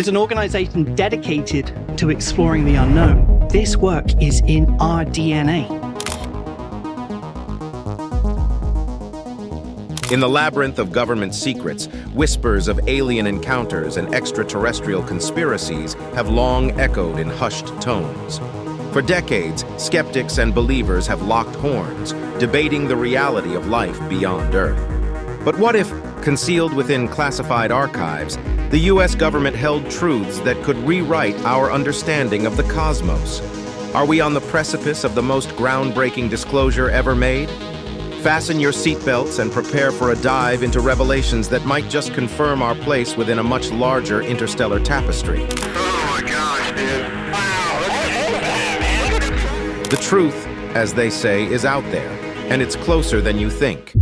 As an organization dedicated to exploring the unknown, this work is in our DNA. In the labyrinth of government secrets, whispers of alien encounters and extraterrestrial conspiracies have long echoed in hushed tones. For decades, skeptics and believers have locked horns, debating the reality of life beyond Earth. But what if, concealed within classified archives, the U.S. government held truths that could rewrite our understanding of the cosmos? Are we on the precipice of the most groundbreaking disclosure ever made? Fasten your seatbelts and prepare for a dive into revelations that might just confirm our place within a much larger interstellar tapestry. Oh my gosh, dude. Wow. The truth, as they say, is out there, and it's closer than you think.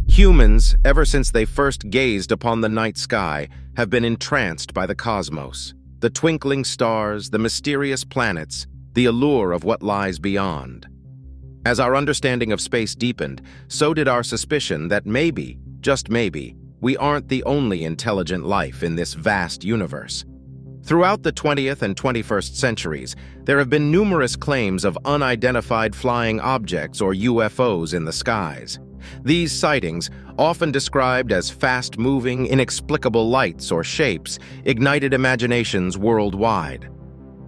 Humans, ever since they first gazed upon the night sky, have been entranced by the cosmos, the twinkling stars, the mysterious planets, the allure of what lies beyond. As our understanding of space deepened, so did our suspicion that maybe, just maybe, we aren't the only intelligent life in this vast universe. Throughout the 20th and 21st centuries, there have been numerous claims of unidentified flying objects or UFOs in the skies. These sightings, often described as fast-moving, inexplicable lights or shapes, ignited imaginations worldwide.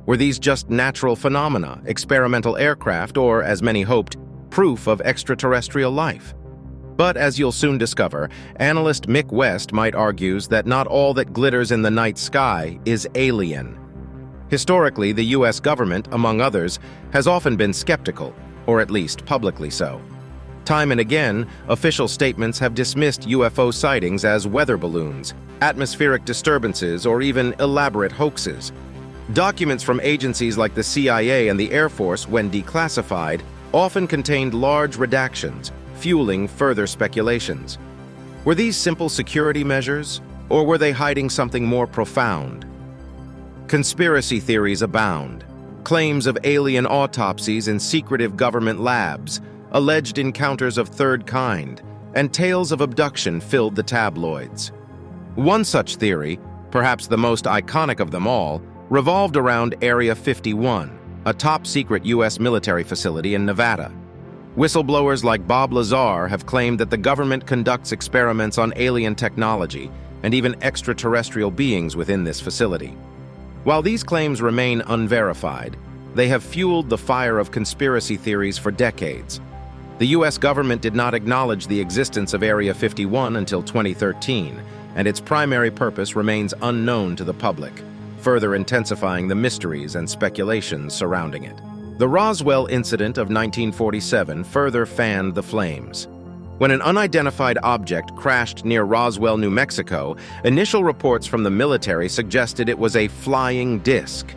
Were these just natural phenomena, experimental aircraft, or, as many hoped, proof of extraterrestrial life? But as you'll soon discover, analyst Mick West might argue that not all that glitters in the night sky is alien. Historically, the U.S. government, among others, has often been skeptical, or at least publicly so. Time and again, official statements have dismissed UFO sightings as weather balloons, atmospheric disturbances, or even elaborate hoaxes. Documents from agencies like the CIA and the Air Force, when declassified, often contained large redactions, fueling further speculations. Were these simple security measures, or were they hiding something more profound? Conspiracy theories abound. Claims of alien autopsies in secretive government labs, alleged encounters of third kind, and tales of abduction filled the tabloids. One such theory, perhaps the most iconic of them all, revolved around Area 51, a top-secret U.S. military facility in Nevada. Whistleblowers like Bob Lazar have claimed that the government conducts experiments on alien technology and even extraterrestrial beings within this facility. While these claims remain unverified, they have fueled the fire of conspiracy theories for decades. The U.S. government did not acknowledge the existence of Area 51 until 2013, and its primary purpose remains unknown to the public, further intensifying the mysteries and speculations surrounding it. The Roswell incident of 1947 further fanned the flames. When an unidentified object crashed near Roswell, New Mexico, initial reports from the military suggested it was a flying disc.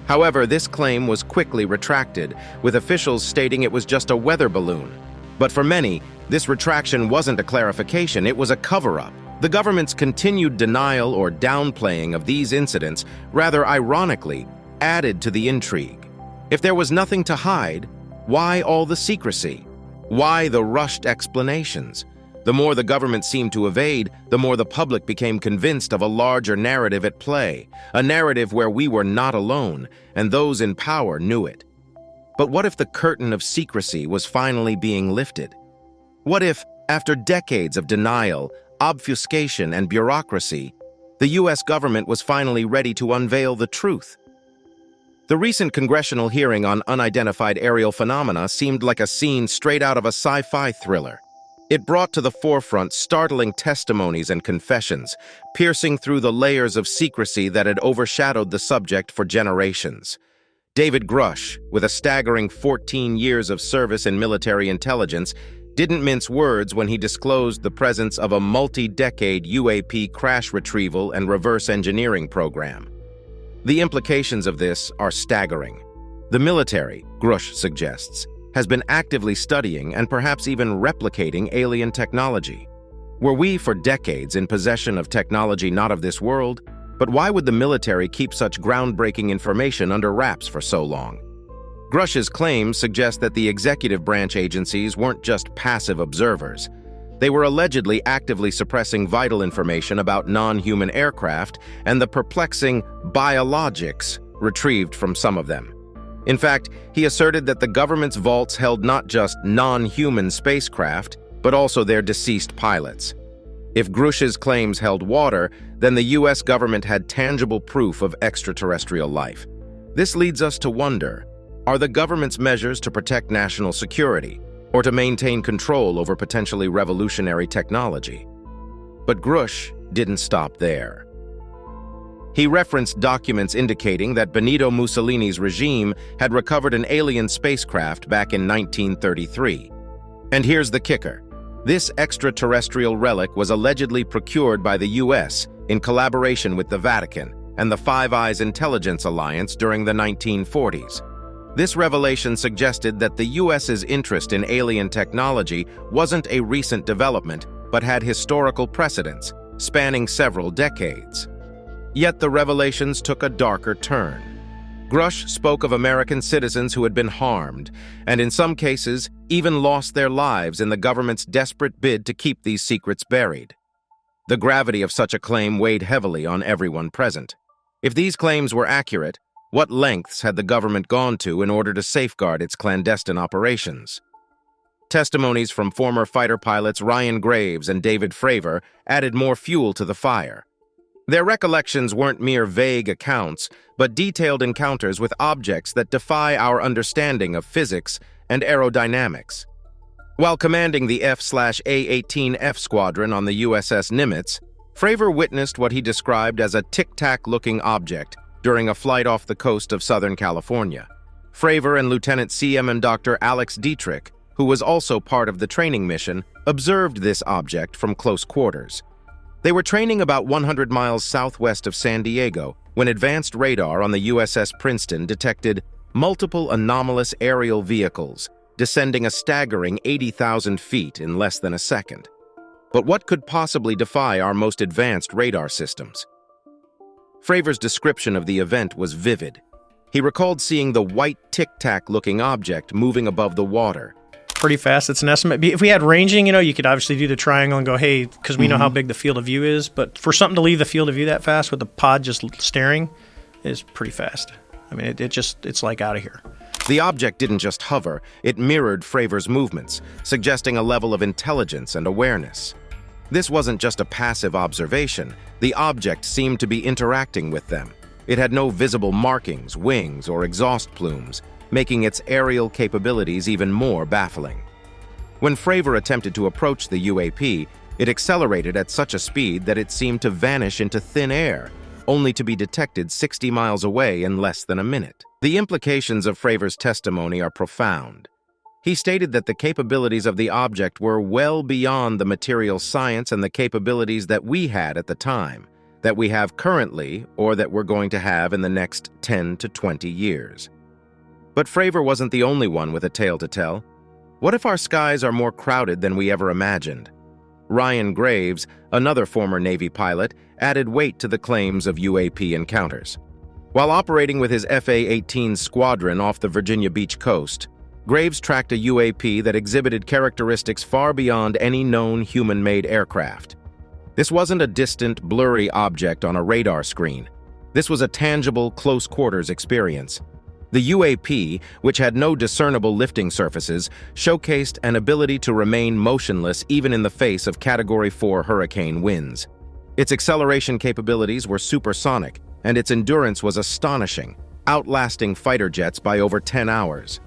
However, this claim was quickly retracted, with officials stating it was just a weather balloon. But for many, this retraction wasn't a clarification, it was a cover-up. The government's continued denial or downplaying of these incidents, rather ironically, added to the intrigue. If there was nothing to hide, why all the secrecy? Why the rushed explanations? The more the government seemed to evade, the more the public became convinced of a larger narrative at play, a narrative where we were not alone, and those in power knew it. But what if the curtain of secrecy was finally being lifted? What if, after decades of denial, obfuscation, and bureaucracy, the U.S. government was finally ready to unveil the truth? The recent congressional hearing on unidentified aerial phenomena seemed like a scene straight out of a sci-fi thriller. It brought to the forefront startling testimonies and confessions, piercing through the layers of secrecy that had overshadowed the subject for generations. David Grush, with a staggering 14 years of service in military intelligence, didn't mince words when he disclosed the presence of a multi-decade UAP crash retrieval and reverse engineering program. The implications of this are staggering. The military, Grush suggests, has been actively studying and perhaps even replicating alien technology. Were we for decades in possession of technology not of this world? But why would the military keep such groundbreaking information under wraps for so long? Grush's claims suggest that the executive branch agencies weren't just passive observers. They were allegedly actively suppressing vital information about non-human aircraft and the perplexing biologics retrieved from some of them. In fact, he asserted that the government's vaults held not just non-human spacecraft, but also their deceased pilots. If Grush's claims held water, then the US government had tangible proof of extraterrestrial life. This leads us to wonder, are the government's measures to protect national security, or to maintain control over potentially revolutionary technology? But Grush didn't stop there. He referenced documents indicating that Benito Mussolini's regime had recovered an alien spacecraft back in 1933. And here's the kicker. This extraterrestrial relic was allegedly procured by the US in collaboration with the Vatican and the Five Eyes Intelligence Alliance during the 1940s. This revelation suggested that the US's interest in alien technology wasn't a recent development, but had historical precedents, spanning several decades. Yet the revelations took a darker turn. Grush spoke of American citizens who had been harmed, and in some cases, even lost their lives in the government's desperate bid to keep these secrets buried. The gravity of such a claim weighed heavily on everyone present. If these claims were accurate, what lengths had the government gone to in order to safeguard its clandestine operations? Testimonies from former fighter pilots Ryan Graves and David Fravor added more fuel to the fire. Their recollections weren't mere vague accounts, but detailed encounters with objects that defy our understanding of physics and aerodynamics. While commanding the F/A-18F squadron on the USS Nimitz, Fravor witnessed what he described as a tic-tac-looking object during a flight off the coast of Southern California. Fravor and Lieutenant CM Dr. Alex Dietrich, who was also part of the training mission, observed this object from close quarters. They were training about 100 miles southwest of San Diego when advanced radar on the USS Princeton detected multiple anomalous aerial vehicles descending a staggering 80,000 feet in less than a second. But what could possibly defy our most advanced radar systems? Fravor's description of the event was vivid. He recalled seeing the white tic-tac-looking object moving above the water. Pretty fast. It's an estimate. If we had ranging, you could obviously do the triangle and go, hey, because we know how big the field of view is. But for something to leave the field of view that fast with the pod just staring is pretty fast. I mean, it's like out of here. The object didn't just hover, it mirrored Fravor's movements, suggesting a level of intelligence and awareness. This wasn't just a passive observation. The object seemed to be interacting with them. It had no visible markings, wings, or exhaust plumes, making its aerial capabilities even more baffling. When Fravor attempted to approach the UAP, it accelerated at such a speed that it seemed to vanish into thin air, only to be detected 60 miles away in less than a minute. The implications of Fravor's testimony are profound. He stated that the capabilities of the object were well beyond the material science and the capabilities that we had at the time, that we have currently, or that we're going to have in the next 10 to 20 years. But Fravor wasn't the only one with a tale to tell. What if our skies are more crowded than we ever imagined? Ryan Graves, another former Navy pilot, added weight to the claims of UAP encounters. While operating with his FA-18 squadron off the Virginia Beach coast, Graves tracked a UAP that exhibited characteristics far beyond any known human-made aircraft. This wasn't a distant, blurry object on a radar screen. This was a tangible, close-quarters experience. The UAP, which had no discernible lifting surfaces, showcased an ability to remain motionless even in the face of Category 4 hurricane winds. Its acceleration capabilities were supersonic, and its endurance was astonishing, outlasting fighter jets by over 10 hours.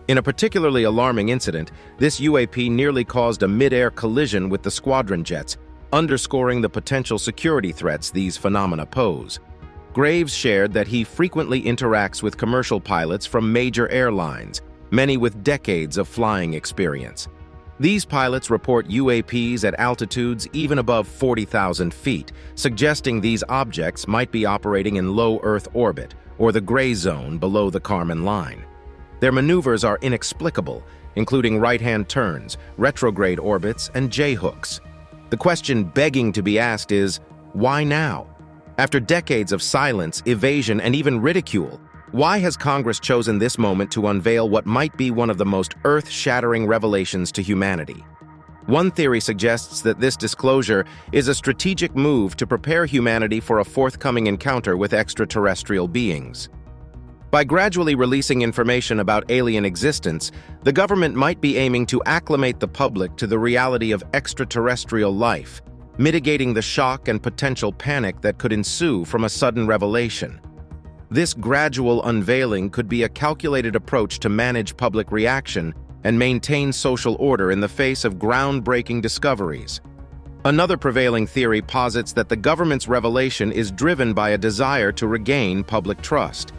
In a particularly alarming incident, this UAP nearly caused a mid-air collision with the squadron jets, underscoring the potential security threats these phenomena pose. Graves shared that he frequently interacts with commercial pilots from major airlines, many with decades of flying experience. These pilots report UAPs at altitudes even above 40,000 feet, suggesting these objects might be operating in low Earth orbit, or the gray zone below the Kármán line. Their maneuvers are inexplicable, including right-hand turns, retrograde orbits, and J-hooks. The question begging to be asked is, why now? After decades of silence, evasion, and even ridicule, why has Congress chosen this moment to unveil what might be one of the most earth-shattering revelations to humanity? One theory suggests that this disclosure is a strategic move to prepare humanity for a forthcoming encounter with extraterrestrial beings. By gradually releasing information about alien existence, the government might be aiming to acclimate the public to the reality of extraterrestrial life, mitigating the shock and potential panic that could ensue from a sudden revelation. This gradual unveiling could be a calculated approach to manage public reaction and maintain social order in the face of groundbreaking discoveries. Another prevailing theory posits that the government's revelation is driven by a desire to regain public trust.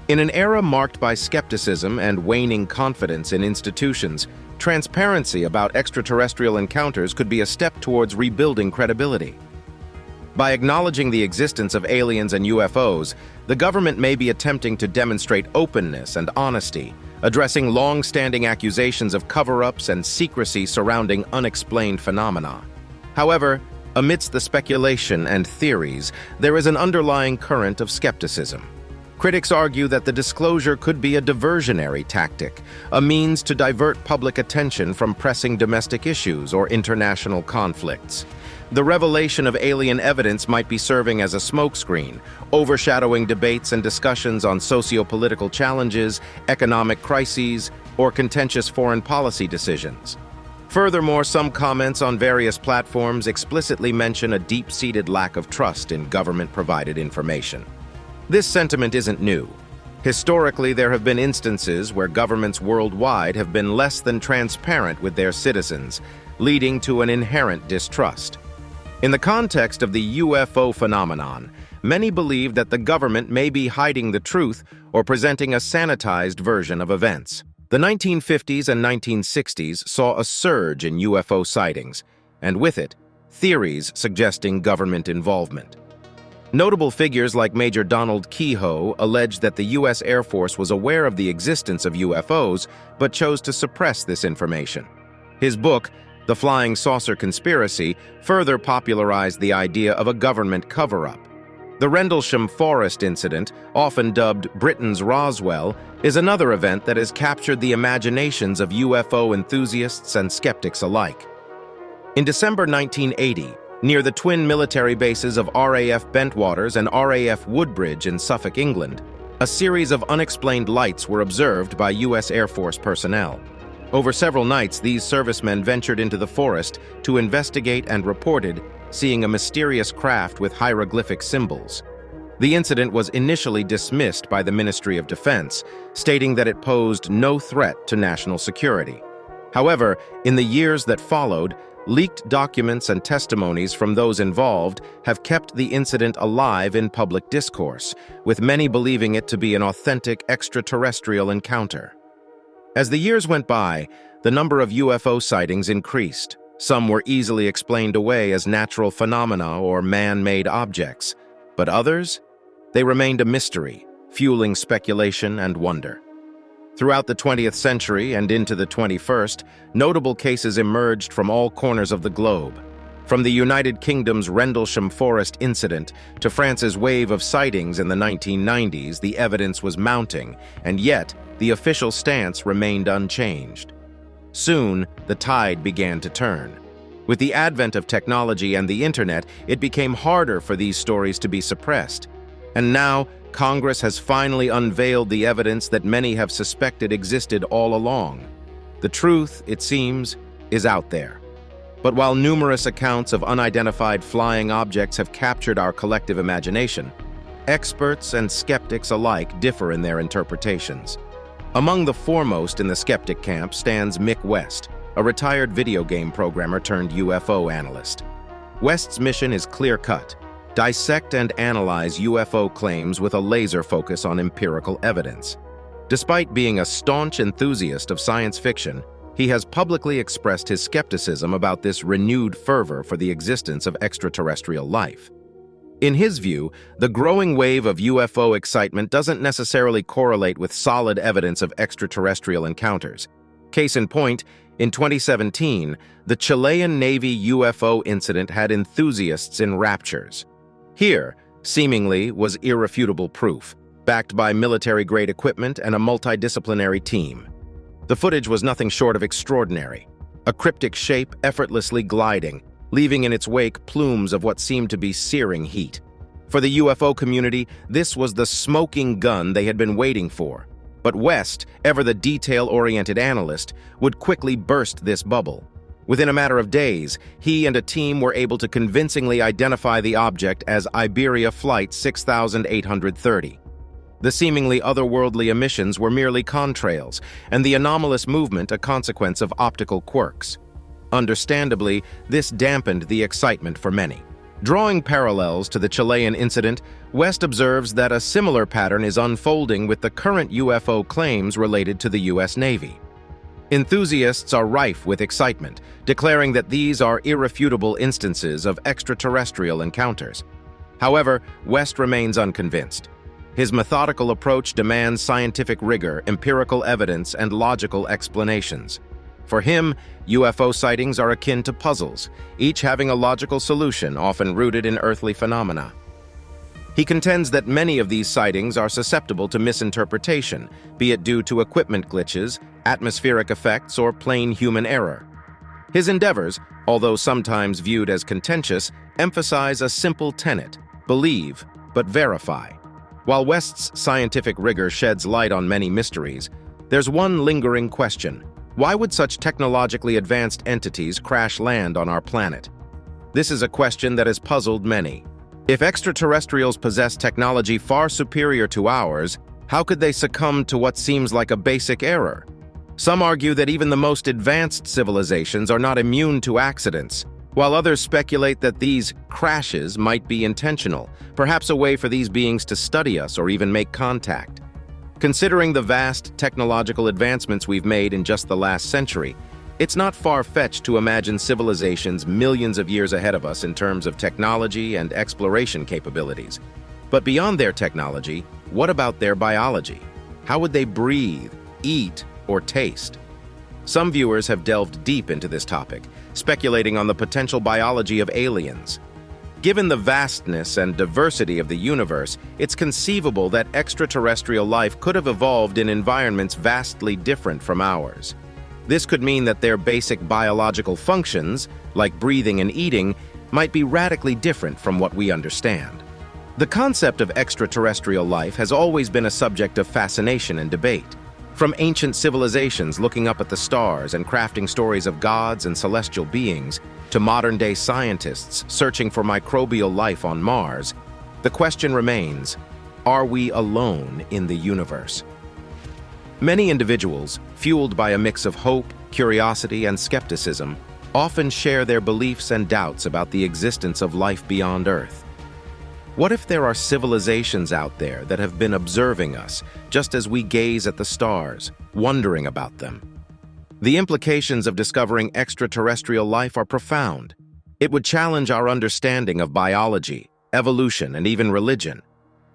In an era marked by skepticism and waning confidence in institutions, transparency about extraterrestrial encounters could be a step towards rebuilding credibility. By acknowledging the existence of aliens and UFOs, the government may be attempting to demonstrate openness and honesty, addressing long-standing accusations of cover-ups and secrecy surrounding unexplained phenomena. However, amidst the speculation and theories, there is an underlying current of skepticism. Critics argue that the disclosure could be a diversionary tactic, a means to divert public attention from pressing domestic issues or international conflicts. The revelation of alien evidence might be serving as a smokescreen, overshadowing debates and discussions on socio-political challenges, economic crises, or contentious foreign policy decisions. Furthermore, some comments on various platforms explicitly mention a deep-seated lack of trust in government-provided information. This sentiment isn't new. Historically, there have been instances where governments worldwide have been less than transparent with their citizens, leading to an inherent distrust. In the context of the UFO phenomenon, many believe that the government may be hiding the truth or presenting a sanitized version of events. The 1950s and 1960s saw a surge in UFO sightings, and with it, theories suggesting government involvement. Notable figures like Major Donald Keyhoe alleged that the U.S. Air Force was aware of the existence of UFOs but chose to suppress this information. His book, The Flying Saucer Conspiracy, further popularized the idea of a government cover-up. The Rendlesham Forest incident, often dubbed Britain's Roswell, is another event that has captured the imaginations of UFO enthusiasts and skeptics alike. In December 1980, near the twin military bases of RAF Bentwaters and RAF Woodbridge in Suffolk, England, a series of unexplained lights were observed by U.S. Air Force personnel. Over several nights, these servicemen ventured into the forest to investigate and reported seeing a mysterious craft with hieroglyphic symbols. The incident was initially dismissed by the Ministry of Defense, stating that it posed no threat to national security. However, in the years that followed, leaked documents and testimonies from those involved have kept the incident alive in public discourse, with many believing it to be an authentic extraterrestrial encounter. As the years went by, the number of UFO sightings increased. Some were easily explained away as natural phenomena or man-made objects, but others, they remained a mystery, fueling speculation and wonder. Throughout the 20th century and into the 21st, notable cases emerged from all corners of the globe. From the United Kingdom's Rendlesham Forest incident to France's wave of sightings in the 1990s, the evidence was mounting, and yet the official stance remained unchanged. Soon, the tide began to turn. With the advent of technology and the internet, it became harder for these stories to be suppressed. And now, Congress has finally unveiled the evidence that many have suspected existed all along. The truth, it seems, is out there. But while numerous accounts of unidentified flying objects have captured our collective imagination, experts and skeptics alike differ in their interpretations. Among the foremost in the skeptic camp stands Mick West, a retired video game programmer turned UFO analyst. West's mission is clear-cut: dissect and analyze UFO claims with a laser focus on empirical evidence. Despite being a staunch enthusiast of science fiction, he has publicly expressed his skepticism about this renewed fervor for the existence of extraterrestrial life. In his view, the growing wave of UFO excitement doesn't necessarily correlate with solid evidence of extraterrestrial encounters. Case in point, in 2017, the Chilean Navy UFO incident had enthusiasts in raptures. Here, seemingly, was irrefutable proof, backed by military-grade equipment and a multidisciplinary team. The footage was nothing short of extraordinary. a cryptic shape effortlessly gliding, leaving in its wake plumes of what seemed to be searing heat. For the UFO community, this was the smoking gun they had been waiting for. But West, ever the detail-oriented analyst, would quickly burst this bubble. Within a matter of days, he and a team were able to convincingly identify the object as Iberia Flight 6830. The seemingly otherworldly emissions were merely contrails, and the anomalous movement a consequence of optical quirks. Understandably, this dampened the excitement for many. Drawing parallels to the Chilean incident, West observes that a similar pattern is unfolding with the current UFO claims related to the U.S. Navy. Enthusiasts are rife with excitement, declaring that these are irrefutable instances of extraterrestrial encounters. However, West remains unconvinced. His methodical approach demands scientific rigor, empirical evidence, and logical explanations. For him, UFO sightings are akin to puzzles, each having a logical solution, often rooted in earthly phenomena. He contends that many of these sightings are susceptible to misinterpretation, be it due to equipment glitches, atmospheric effects, or plain human error. His endeavors, although sometimes viewed as contentious, emphasize a simple tenet: believe, but verify. While West's scientific rigor sheds light on many mysteries, there's one lingering question. Why would such technologically advanced entities crash land on our planet? This is a question that has puzzled many. If extraterrestrials possess technology far superior to ours, how could they succumb to what seems like a basic error? Some argue that even the most advanced civilizations are not immune to accidents, while others speculate that these crashes might be intentional, perhaps a way for these beings to study us or even make contact. Considering the vast technological advancements we've made in just the last century, it's not far-fetched to imagine civilizations millions of years ahead of us in terms of technology and exploration capabilities. But beyond their technology, what about their biology? How would they breathe, eat, or taste? Some viewers have delved deep into this topic, speculating on the potential biology of aliens. Given the vastness and diversity of the universe, it's conceivable that extraterrestrial life could have evolved in environments vastly different from ours. This could mean that their basic biological functions, like breathing and eating, might be radically different from what we understand. The concept of extraterrestrial life has always been a subject of fascination and debate. From ancient civilizations looking up at the stars and crafting stories of gods and celestial beings, to modern-day scientists searching for microbial life on Mars, the question remains, are we alone in the universe? Many individuals, fueled by a mix of hope, curiosity, and skepticism, often share their beliefs and doubts about the existence of life beyond Earth. What if there are civilizations out there that have been observing us, just as we gaze at the stars, wondering about them? The implications of discovering extraterrestrial life are profound. It would challenge our understanding of biology, evolution, and even religion.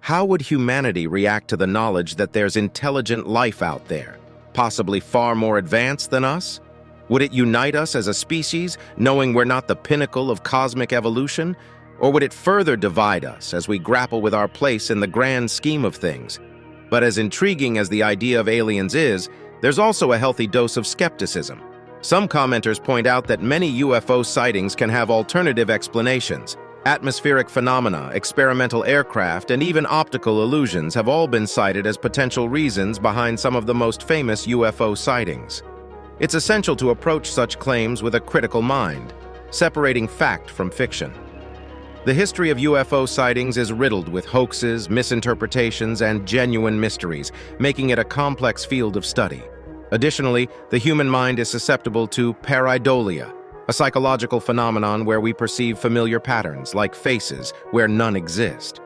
How would humanity react to the knowledge that there's intelligent life out there, possibly far more advanced than us? Would it unite us as a species, knowing we're not the pinnacle of cosmic evolution? Or would it further divide us as we grapple with our place in the grand scheme of things? But as intriguing as the idea of aliens is, there's also a healthy dose of skepticism. Some commenters point out that many UFO sightings can have alternative explanations. Atmospheric phenomena, experimental aircraft, and even optical illusions have all been cited as potential reasons behind some of the most famous UFO sightings. It's essential to approach such claims with a critical mind, separating fact from fiction. The history of UFO sightings is riddled with hoaxes, misinterpretations, and genuine mysteries, making it a complex field of study. Additionally, the human mind is susceptible to pareidolia, a psychological phenomenon where we perceive familiar patterns, like faces, where none exist.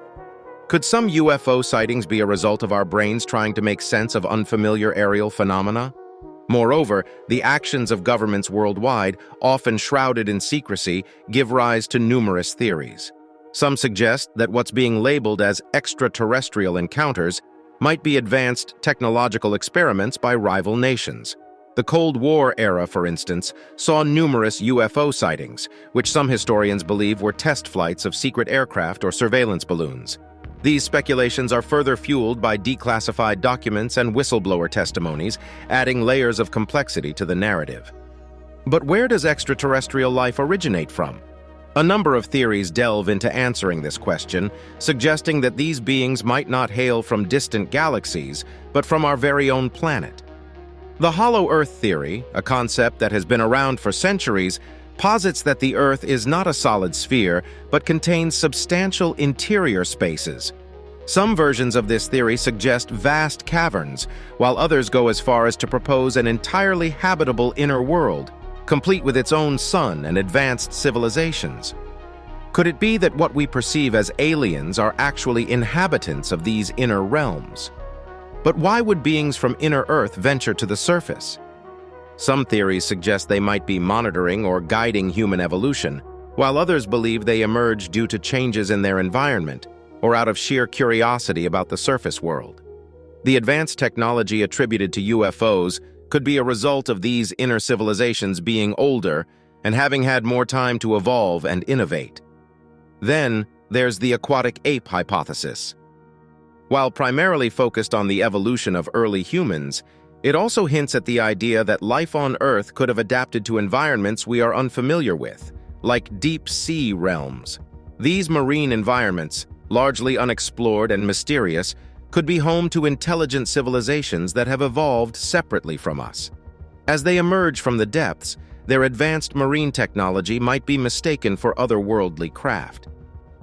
Could some UFO sightings be a result of our brains trying to make sense of unfamiliar aerial phenomena? Moreover, the actions of governments worldwide, often shrouded in secrecy, give rise to numerous theories. Some suggest that what's being labeled as extraterrestrial encounters might be advanced technological experiments by rival nations. The Cold War era, for instance, saw numerous UFO sightings, which some historians believe were test flights of secret aircraft or surveillance balloons. These speculations are further fueled by declassified documents and whistleblower testimonies, adding layers of complexity to the narrative. But where does extraterrestrial life originate from? A number of theories delve into answering this question, suggesting that these beings might not hail from distant galaxies, but from our very own planet. The hollow Earth theory, a concept that has been around for centuries, posits that the Earth is not a solid sphere, but contains substantial interior spaces. Some versions of this theory suggest vast caverns, while others go as far as to propose an entirely habitable inner world, complete with its own sun and advanced civilizations. Could it be that what we perceive as aliens are actually inhabitants of these inner realms? But why would beings from inner Earth venture to the surface? Some theories suggest they might be monitoring or guiding human evolution, while others believe they emerged due to changes in their environment or out of sheer curiosity about the surface world. The advanced technology attributed to UFOs could be a result of these inner civilizations being older and having had more time to evolve and innovate. Then, there's the aquatic ape hypothesis. While primarily focused on the evolution of early humans, it also hints at the idea that life on Earth could have adapted to environments we are unfamiliar with, like deep sea realms. These marine environments, largely unexplored and mysterious, could be home to intelligent civilizations that have evolved separately from us. As they emerge from the depths, their advanced marine technology might be mistaken for otherworldly craft.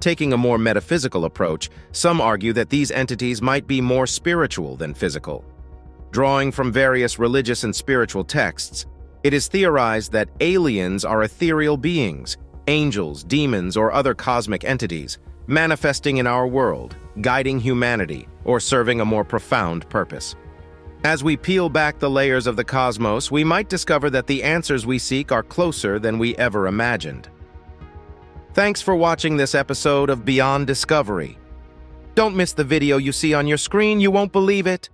Taking a more metaphysical approach, some argue that these entities might be more spiritual than physical. Drawing from various religious and spiritual texts, it is theorized that aliens are ethereal beings, angels, demons, or other cosmic entities, manifesting in our world, guiding humanity, or serving a more profound purpose. As we peel back the layers of the cosmos, we might discover that the answers we seek are closer than we ever imagined. Thanks for watching this episode of Beyond Discovery. Don't miss the video you see on your screen, you won't believe it.